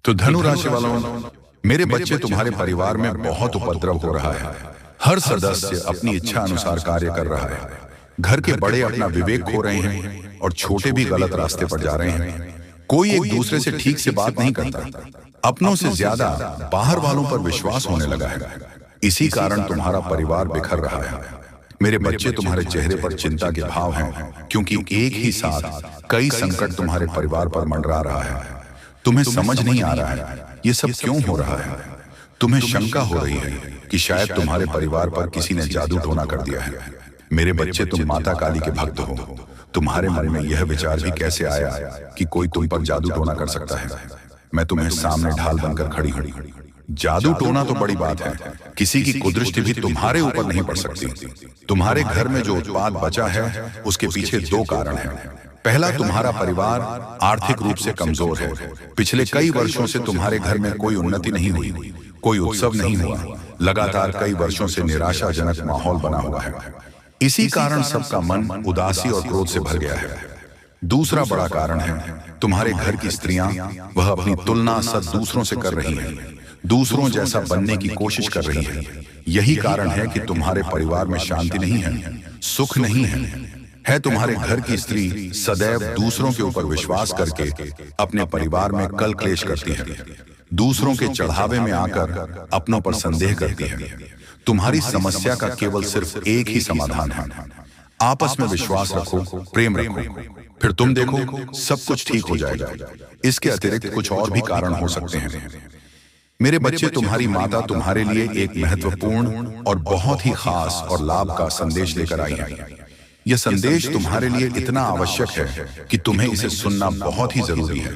तो धनु राशि वालों, मेरे बच्चे तुम्हारे परिवार में बहुत उपद्रव हो रहा है। हर सदस्य अपनी इच्छा अनुसार कार्य कर रहा है। घर के बड़े अपना विवेक खो रहे हैं और छोटे भी गलत रास्ते पर जा रहे हैं। कोई एक दूसरे से ठीक से बात नहीं करता। अपनों से ज्यादा बाहर वालों पर विश्वास होने लगा है। इसी कारण तुम्हारा परिवार बिखर रहा है। मेरे बच्चे, तुम्हारे चेहरे पर चिंता के भाव हैं, क्योंकि एक ही साथ कई संकट तुम्हारे परिवार पर मंडरा रहा है। तुम्हें समझ नहीं आ रहा है ये सब क्यों हो रहा है। तुम्हें शंका हो रही है कि शायद तुम्हारे परिवार पर किसी ने जादू टोना कर दिया है। मेरे बच्चे, तुम माता काली के भक्त हो। तुम्हारे मन में यह विचार भी कैसे आया कि कोई तुम पर जादू टोना कर सकता है। मैं तुम्हें सामने ढाल बनकर खड़ी हूं। जादू टोना तो बड़ी बात है, किसी की कुदृष्टि भी तुम्हारे ऊपर नहीं पड़ सकती। तुम्हारे घर में जो उत्पाद बचा है उसके पीछे दो कारण हैं। पहला, तुम्हारा परिवार आर्थिक रूप से कमजोर है। पिछले कई वर्षों से तुम्हारे घर में कोई उन्नति नहीं हुई, कोई उत्सव नहीं हुआ। लगातार कई वर्षों से निराशाजनक माहौल बना हुआ है। इसी कारण सबका मन उदासी और क्रोध से भर गया है। दूसरा बड़ा कारण है तुम्हारे घर की स्त्रियां, वह अपनी तुलना सब दूसरों से कर रही हैं, दूसरों जैसा बनने की कोशिश कर रही है। यही कारण है कि तुम्हारे परिवार में शांति नहीं है, सुख नहीं है। तुम्हारे घर की स्त्री सदैव दूसरों के ऊपर विश्वास करके अपने परिवार में कल क्लेश करती है। दूसरों के चढ़ावे में आकर अपनों पर संदेह करती है। तुम्हारी समस्या का केवल सिर्फ एक ही समाधान है, आपस में विश्वास रखो, प्रेम रखो, फिर तुम देखो सब कुछ ठीक हो जाएगा। इसके अतिरिक्त कुछ और भी कारण हो सकते हैं। मेरे बच्चे, तुम्हारी माता तुम्हारे लिए एक महत्वपूर्ण और बहुत ही खास और लाभ का संदेश लेकर आई है। यह संदेश तुम्हारे लिए इतना आवश्यक है कि तुम्हें इसे सुनना बहुत ही जरूरी है।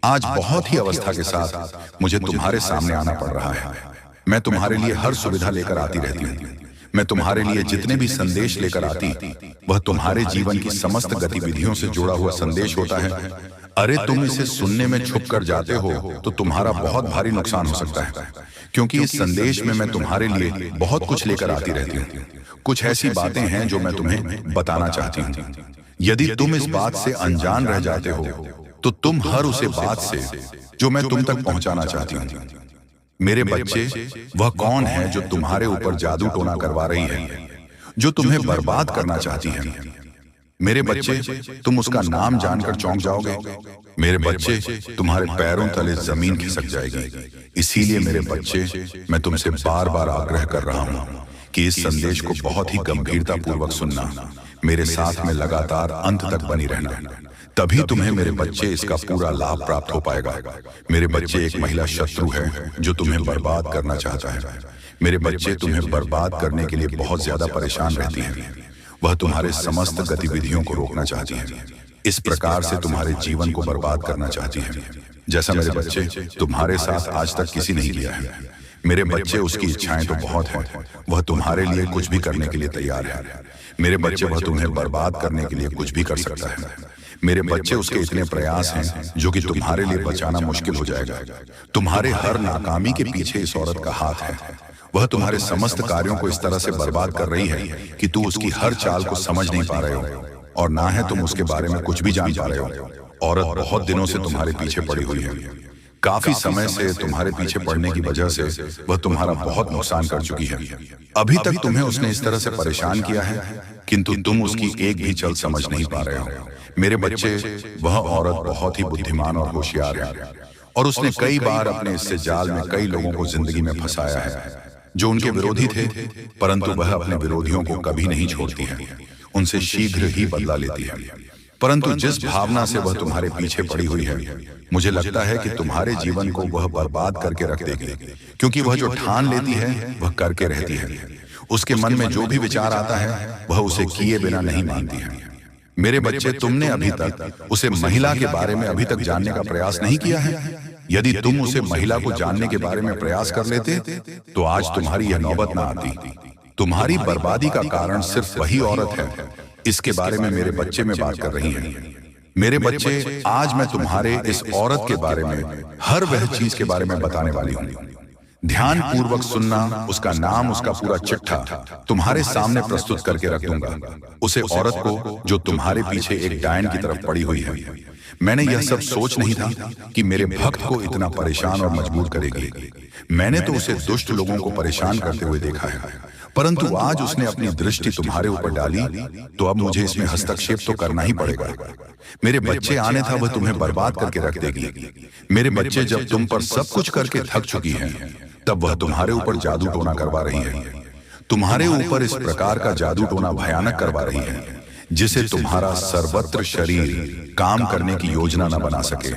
आज बहुत ही अवस्था के साथ मुझे तुम्हारे सामने आना पड़ रहा है। मैं तुम्हारे लिए हर सुविधा लेकर आती रहती हूँ। मैं तुम्हारे लिए जितने भी संदेश लेकर आती, वह तुम्हारे जीवन की समस्त गतिविधियों से जुड़ा हुआ संदेश होता है। अरे, तुम इसे सुनने में छुप कर जाते हो तो तुम्हारा बहुत भारी नुकसान हो सकता है, क्योंकि इस संदेश में मैं तुम्हारे लिए बहुत कुछ लेकर आती रहती हूँ। कुछ ऐसी बातें हैं जो मैं तुम्हें बताना चाहती हूँ। यदि तुम इस बात से अनजान रह जाते हो तो तुम हर उसे बात से जो मैं तुम तक पहुंचाना चाहती हूँ। मेरे बच्चे, वह कौन है जो तुम्हारे ऊपर जादू टोना करवा रही है, जो तुम्हें बर्बाद करना चाहती है। मेरे बच्चे, तुम उसका नाम जानकर चौंक जाओगे। मेरे बच्चे, तुम्हारे पैरों तले जमीन खिसक जाएगी। इसीलिए मेरे बच्चे, मैं तुमसे बार बार आग्रह कर रहा हूँ कि इस संदेश को बहुत ही गंभीरता पूर्वक सुनना, मेरे साथ में लगातार अंत तक बनी रहना, तभी तुम्हें मेरे बच्चे इसका पूरा लाभ प्राप्त हो पाएगा। मेरे बच्चे, एक महिला शत्रु है जो तुम्हें बर्बाद करना चाहता है। मेरे बच्चे, तुम्हें बर्बाद करने के लिए बहुत ज्यादा परेशान रहती है। वह तुम्हारे समस्त गतिविधियों को रोकना चाहती है। इस प्रकार से तुम्हारे जीवन को बर्बाद करना चाहती है, जैसा मेरे बच्चे तुम्हारे साथ आज तक किसी नहीं किया है। मेरे बच्चे, उसकी इच्छाएं तो बहुत हैं, वह तुम्हारे लिए कुछ भी करने के लिए तैयार है। मेरे बच्चे, वह तुम्हें बर्बाद करने के लिए कुछ भी कर सकता है। मेरे बच्चे, उसके इतने प्रयास हैं जो कि तुम्हारे लिए बचाना मुश्किल हो जाएगा। तुम्हारे हर नाकामी के पीछे इस औरत का हाथ है। वह तुम्हारे समस्त कार्यों को इस तरह से बर्बाद कर रही है कि तू उसकी हर चाल को समझ नहीं पा रहे हो, और ना है तुम उसके बारे में कुछ भी जान पा रहे हो। औरत बहुत दिनों से तुम्हारे पीछे पड़ी हुई है। काफी समय से तुम्हारे पीछे पड़ने की वजह से वह तुम्हारा बहुत नुकसान कर चुकी है। अभी तक तुम्हें उसने इस तरह से परेशान किया है, किंतु तुम उसकी एक भी चल समझ नहीं पा रहे हो। मेरे बच्चे, वह औरत बहुत ही बुद्धिमान और होशियार है, और उसने कई बार अपने इससे जाल में कई लोगों को जिंदगी में फंसाया है जो उनके विरोधी थे, परंतु वह अपने विरोधियों को कभी नहीं छोड़ती है, उनसे शीघ्र ही बदला लेती है। परंतु जिस भावना से वह तुम्हारे पीछे पड़ी हुई है, मुझे लगता है कि तुम्हारे जीवन को वह बर्बाद करके रख देगी, क्योंकि वह जो ठान लेती है वह करके रहती है। उसके मन में जो भी विचार आता है वह उसे किए बिना नहीं मानती है। मेरे बच्चे, तुमने अभी तक उसे महिला के बारे में अभी तक जानने का प्रयास नहीं किया है। यदि तुम उसे महिला को जानने के बारे में प्रयास कर लेते तो आज तुम्हारी यह नौबत ना आती। तुम्हारी बर्बादी का कारण सिर्फ वही औरत है। इसके बारे में मेरे बच्चे में बात कर रही हैं। मेरे बच्चे, आज मैं तुम्हारे इस औरत के बारे में हर वह चीज के बारे में बताने वाली हूँ ध्यान पूर्वक सुनना, उसका नाम, उसका पूरा चिट्ठा तुम्हारे सामने प्रस्तुत करके रख दूंगा। उसे औरत को जो तुम्हारे पीछे एक डायन की तरफ पड़ी हुई है। मैंने यह सब सोच नहीं था कि मेरे भक्त को इतना परेशान और मजबूर करेगी। मैंने तो उसे दुष्ट लोगों को परेशान करते हुए देखा है, परंतु आज उसने अपनी दृष्टि तुम्हारे ऊपर डाली, तो अब मुझे इसमें हस्तक्षेप तो करना ही पड़ेगा। मेरे बच्चे आने था, वह तुम्हें बर्बाद करके रख देगी। मेरे बच्चे जब तुम पर सब कुछ करके थक चुकी हैं, तब वह तुम्हारे ऊपर जादू टोना करवा रही है। तुम्हारे ऊपर इस प्रकार का जादू टोना भयानक करवा रही है जिसे तुम्हारा सर्वत्र शरीर काम करने की योजना न बना सके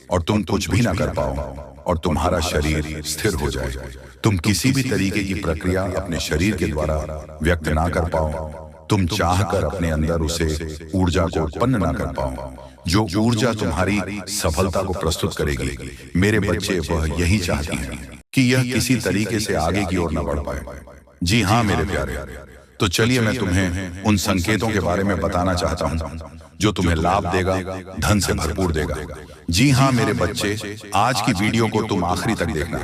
और तुम कुछ भी ना कर पाओ और तुम्हारा शरीर स्थिर हो जाए। तुम किसी भी तरीके की प्रक्रिया अपने शरीर के द्वारा व्यक्त ना कर पाओ। तुम चाहकर अपने अंदर उसे ऊर्जा को उत्पन्न ना कर पाओ, जो ऊर्जा तुम्हारी सफलता को प्रस्तुत करेगी। मेरे बच्चे वह यही चाहती हैं कि यह किसी तरीके से आगे की ओर न बढ़ पाए। जी हाँ मेरे प्यारे, तो चलिए मैं तुम्हें उन संकेतों के बारे में बताना चाहता हूं जो तुम्हें लाभ देगा, धन से भरपूर देगा। जी हाँ मेरे बच्चे, आज की वीडियो को तुम आखिरी तक देखना।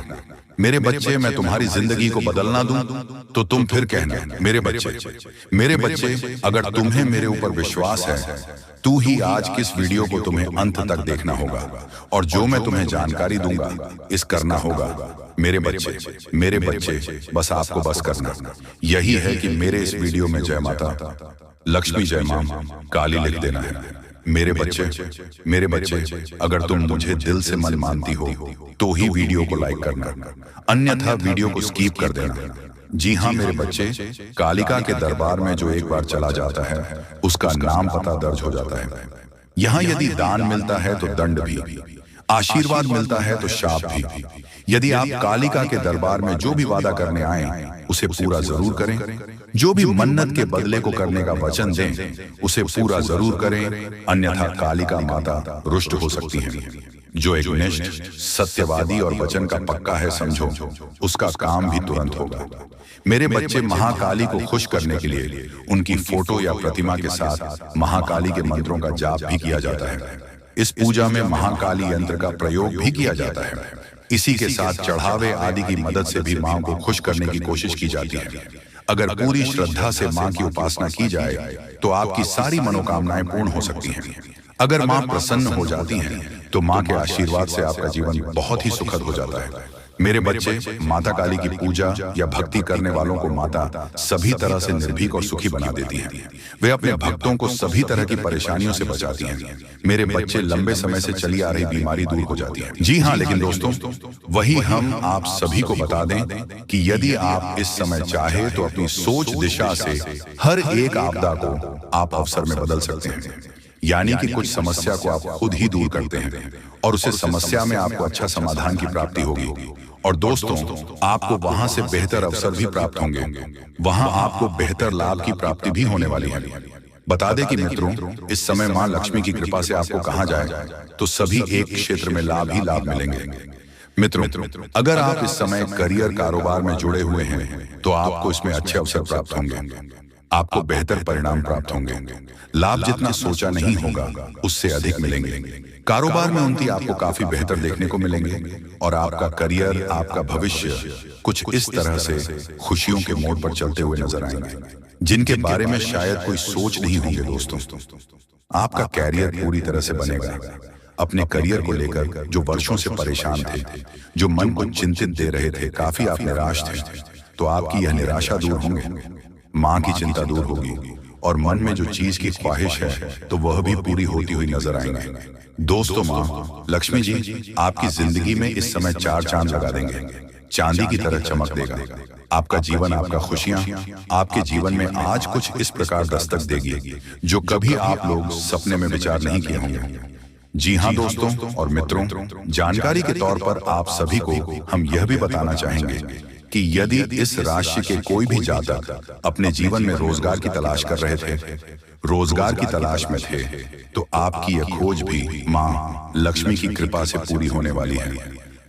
मेरे बच्चे, मैं तुम्हारी जिंदगी को बदलना दूं तो तुम फिर कहना मेरे बच्चे, अगर तुम्हें मेरे ऊपर विश्वास है तू ही आज किस वीडियो को तुम्हें अंत तक देखना होगा और जो मैं तुम्हें जानकारी दूंगा इस करना होगा। मेरे बच्चे, बस आपको बस करना यही है कि मेरे इस वीडियो में जय माता लक्ष्मी, जय मां काली लिख देना है। मेरे बच्चे, अगर तुम मुझे दिल से मन मानती हो तो ही वीडियो को लाइक करना, अन्यथा वीडियो को स्किप कर देना। जी हाँ मेरे बच्चे, कालिका के दरबार में जो एक बार चला जाता है उसका नाम पता दर्ज हो जाता है। यहाँ यदि दान मिलता है तो दंड भी, आशीर्वाद मिलता है तो शाप भी। यदि आप कालिका के दरबार में जो भी वादा करने आए उसे पूरा जरूर करें। जो भी मन्नत के बदले को करने का वचन दें उसे पूरा जरूर करें, अन्यथा कालिका माता रुष्ट हो सकती है। जो एक निष्ठ, सत्यवादी और वचन का पक्का है समझो, उसका काम भी तुरंत होगा। मेरे बच्चे, महाकाली को खुश करने के लिए उनकी फोटो या प्रतिमा के साथ महाकाली के मंत्रों का जाप भी किया जाता है। इस पूजा में महाकाली यंत्र का प्रयोग भी किया जाता है। इसी के साथ चढ़ावे आदि की मदद से भी मां को खुश करने की कोशिश की जाती है। अगर पूरी श्रद्धा से मां की उपासना की जाए तो आपकी सारी मनोकामनाएं पूर्ण हो सकती हैं। अगर मां प्रसन्न हो जाती हैं तो मां के आशीर्वाद से आपका जीवन बहुत ही सुखद हो जाता है। मेरे बच्चे, माता काली की पूजा या भक्ति करने वालों को माता सभी तरह से निर्भीक और सुखी बना देती हैं। वे अपने भक्तों को सभी तरह की परेशानियों से बचाती हैं। मेरे बच्चे, लंबे समय से चली आ रही बीमारी दूर हो जाती है। जी हाँ, लेकिन दोस्तों, वही हम आप सभी को बता दें कि यदि आप इस समय चाहे तो अपनी सोच दिशा से हर एक आपदा को आप अवसर में बदल सकते हैं। यानी कि कुछ समस्या को आप खुद ही दूर करते हैं और उसे समस्या में आपको अच्छा समाधान की प्राप्ति होगी। और दोस्तों, आपको वहां से बेहतर अवसर भी प्राप्त होंगे, वहां आपको बेहतर लाभ की प्राप्ति भी होने वाली है। बता दें कि मित्रों, इस समय मां लक्ष्मी की कृपा से आपको कहा जाए तो सभी एक क्षेत्र में लाभ ही लाभ मिलेंगे। मित्रों, अगर आप इस समय करियर कारोबार में जुड़े हुए हैं तो आपको इसमें अच्छे अवसर प्राप्त होंगे, आपको बेहतर परिणाम प्राप्त होंगे। लाभ जितना सोचा नहीं होगा उससे अधिक मिलेंगे। कारोबार में उन्नति आपको काफी बेहतर देखने को मिलेंगे और आपका करियर, आपका भविष्य कुछ इस तरह से खुशियों के मोड़ पर चलते हुए नजर आएंगे जिनके बारे में शायद कोई सोच नहीं होंगे। दोस्तों, आपका कैरियर पूरी तरह से बनेगा। अपने करियर को लेकर जो वर्षों से परेशान थे, जो मन को चिंतित दे रहे थे, काफी आप निराश थे, तो आपकी यह निराशा दूर होंगे। मां की चिंता दूर होगी और मन में जो चीज की ख्वाहिश है तो वह भी पूरी होती हुई नजर आएंगे। दोस्तों, मां लक्ष्मी जी आपकी जिंदगी में इस समय चार चांद लगा देंगे, चांदी की तरह चमक देगा। आपका जीवन, आपका खुशियां आपके जीवन में आज कुछ इस प्रकार दस्तक देगी जो कभी आप लोग सपने में विचार नहीं किए होंगे। जी हाँ दोस्तों और मित्रों, जानकारी के तौर पर आप सभी को हम यह भी बताना चाहेंगे कि यदि इस राशि के कोई भी जातक अपने जीवन में रोजगार की तलाश कर रहे थे, रोजगार की तलाश में थे, तो आपकी यह खोज भी मां लक्ष्मी की कृपा से पूरी होने वाली है।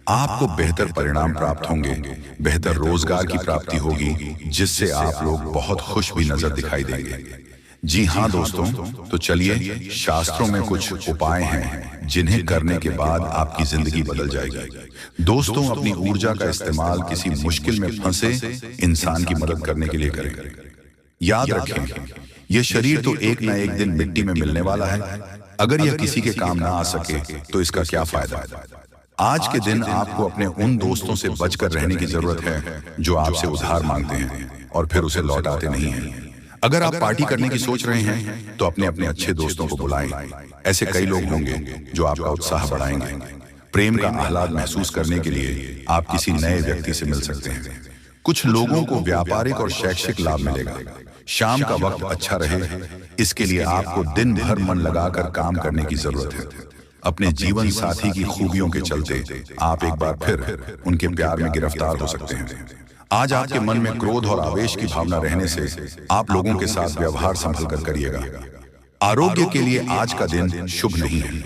आपको बेहतर परिणाम प्राप्त होंगे, बेहतर रोजगार की प्राप्ति होगी जिससे आप लोग बहुत खुश भी नजर दिखाई देंगे। जी हाँ दोस्तों, तो चलिए शास्त्रों में कुछ उपाय हैं जिन्हें करने के बाद आपकी जिंदगी बदल जाएगी। दोस्तों, अपनी ऊर्जा का इस्तेमाल किसी मुश्किल में फंसे इंसान की मदद करने के लिए करें। याद रखें, यह शरीर तो एक ना एक दिन मिट्टी में मिलने वाला है। अगर यह किसी के काम ना आ सके तो इसका क्या फायदा। आज के दिन आपको अपने उन दोस्तों से बचकर रहने की जरूरत है जो आपसे उधार मांगते हैं और फिर उसे लौटाते नहीं हैं। अगर आप पार्टी करने की सोच रहे हैं तो अपने अपने अच्छे दोस्तों को बुलाएं। ऐसे कई लोग होंगे जो आपका उत्साह बढ़ाएंगे। प्रेम का आह्लाद महसूस करने के लिए आप किसी नए व्यक्ति से मिल सकते हैं। कुछ लोगों को व्यापारिक और शैक्षिक लाभ मिलेगा। शाम का वक्त अच्छा रहे, इसके लिए आपको दिन भर मन लगाकर काम करने की जरूरत है। अपने जीवन साथी की खूबियों के चलते आप एक बार फिर उनके प्यार में गिरफ्तार हो सकते हैं। आज आपके मन में क्रोध और आवेश की भावना रहने से आप लोगों के साथ व्यवहार संभल कर करिएगा। आरोग्य के लिए आज का दिन शुभ नहीं है।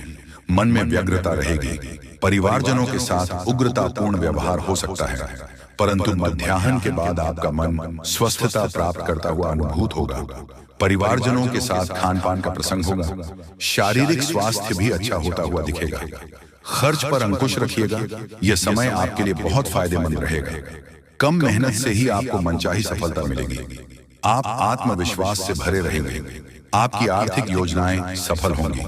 मन में व्यग्रता रहेगी। परिवारजनों के साथ उग्रतापूर्ण व्यवहार हो सकता है, परंतु मध्याह्न के बाद आपका मन स्वस्थता प्राप्त करता हुआ अनुभूत होगा। परिवारजनों के साथ खान पान का प्रसंग होगा। शारीरिक स्वास्थ्य भी अच्छा होता हुआ दिखेगा। खर्च पर अंकुश रखिएगा। यह समय आपके लिए बहुत फायदेमंद रहेगा। कम मेहनत से ही आपको मनचाही सफलता मिलेगी। आप आत्मविश्वास से भरे रहेंगे। आपकी आर्थिक योजनाएं सफल होंगी।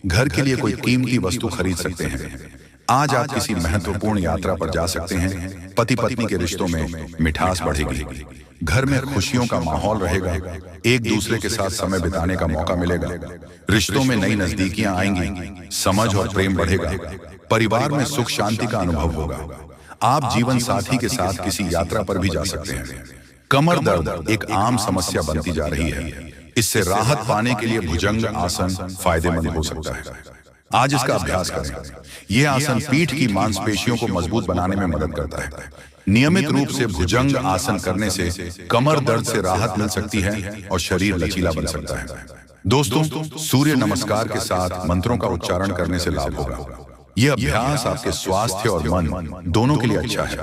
घर के लिए कोई कीमती वस्तु खरीद सकते हैं। आज आप किसी महत्वपूर्ण यात्रा पर जा सकते हैं। पति पत्नी के रिश्तों में मिठास बढ़ेगी। घर में खुशियों का माहौल रहेगा। एक दूसरे के साथ समय बिताने का मौका मिलेगा। रिश्तों में नई नजदीकियां आएंगी। समझ और प्रेम बढ़ेगा। परिवार में सुख शांति का अनुभव होगा। आप जीवन साथी के साथ किसी यात्रा पर भी जा सकते हैं। कमर दर्द एक आम समस्या बनती जा रही है। इससे राहत पाने के लिए भुजंग आसन फायदेमंद हो सकता है। आज इसका अभ्यास करें। यह आसन पीठ की मांसपेशियों को मजबूत बनाने में मदद करता है। नियमित रूप से भुजंग आसन करने से कमर दर्द से राहत मिल सकती है और शरीर लचीला बन सकता है। दोस्तों, सूर्य नमस्कार के साथ मंत्रों का उच्चारण करने से लाभ होगा। यह अभ्यास आपके स्वास्थ्य और मन दोनों के लिए अच्छा है।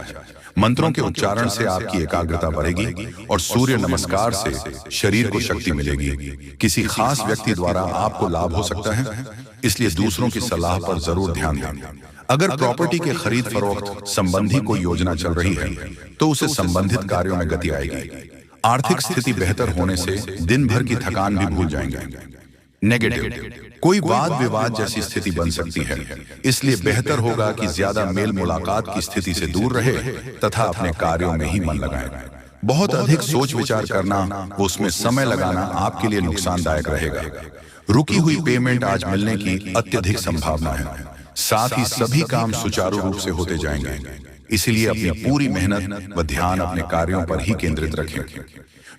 मंत्रों के उच्चारण से आपकी एकाग्रता बढ़ेगी और सूर्य नमस्कार से शरीर को शक्ति मिलेगी। किसी खास व्यक्ति द्वारा आपको लाभ हो सकता है, इसलिए दूसरों की सलाह पर जरूर ध्यान दें। अगर प्रॉपर्टी के खरीद फरोख्त संबंधी कोई योजना चल रही है तो उसे संबंधित कार्यों में गति आएगी। आर्थिक स्थिति बेहतर होने से दिन भर की थकान भी भूल जाएंगे। नेगेटिव, कोई वाद विवाद जैसी स्थिति बन सकती है, इसलिए बेहतर होगा कि ज्यादा मेल मुलाकात की स्थिति से दूर रहे तथा अपने कार्यों में ही मन लगाएं। बहुत अधिक सोच विचार करना, उसमें समय लगाना आपके लिए नुकसानदायक रहेगा। रुकी हुई पेमेंट आज मिलने की अत्यधिक संभावना है। साथ ही सभी काम सुचारू रूप से होते जाएंगे। इसलिए अपनी पूरी मेहनत व ध्यान अपने कार्यों पर ही केंद्रित रखें।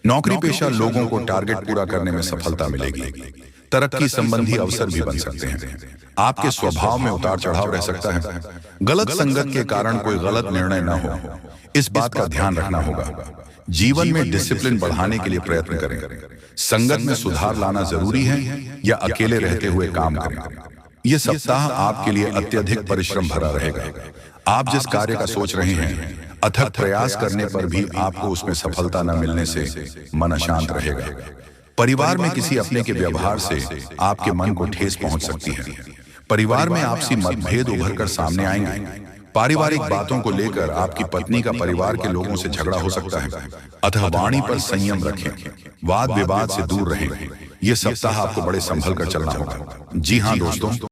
नौकरी पेशा लोगों को टारगेट पूरा करने में सफलता मिलेगी। तरक्की संबंधी अवसर भी बन सकते हैं। आपके स्वभाव में उतार चढ़ाव रह सकता है। गलत संगत के कारण कोई गलत निर्णय न हो, इस बात का ध्यान रखना होगा। जीवन में डिसिप्लिन बढ़ाने के लिए प्रयत्न करें। संगत में सुधार लाना जरूरी है या अकेले रहते हुए काम करें। यह सप्ताह आपके लिए अत्यधिक परिश्रम भरा रहेगा। आप जिस कार्य का सोच रहे हैं, अथक प्रयास करने पर भी आपको उसमें सफलता न मिलने से मन अशांत रहेगा। परिवार में किसी अपने के व्यवहार से आपके मन को ठेस पहुंच सकती है। परिवार में आपसी मतभेद उभर कर सामने आएंगे। पारिवारिक बातों को लेकर आपकी पत्नी का परिवार के लोगों से झगड़ा हो सकता है। अतः वाणी पर संयम रखें। वाद विवाद से दूर रहें। यह सप्ताह आपको बड़े संभल कर चलना होगा। जी हाँ दोस्तों,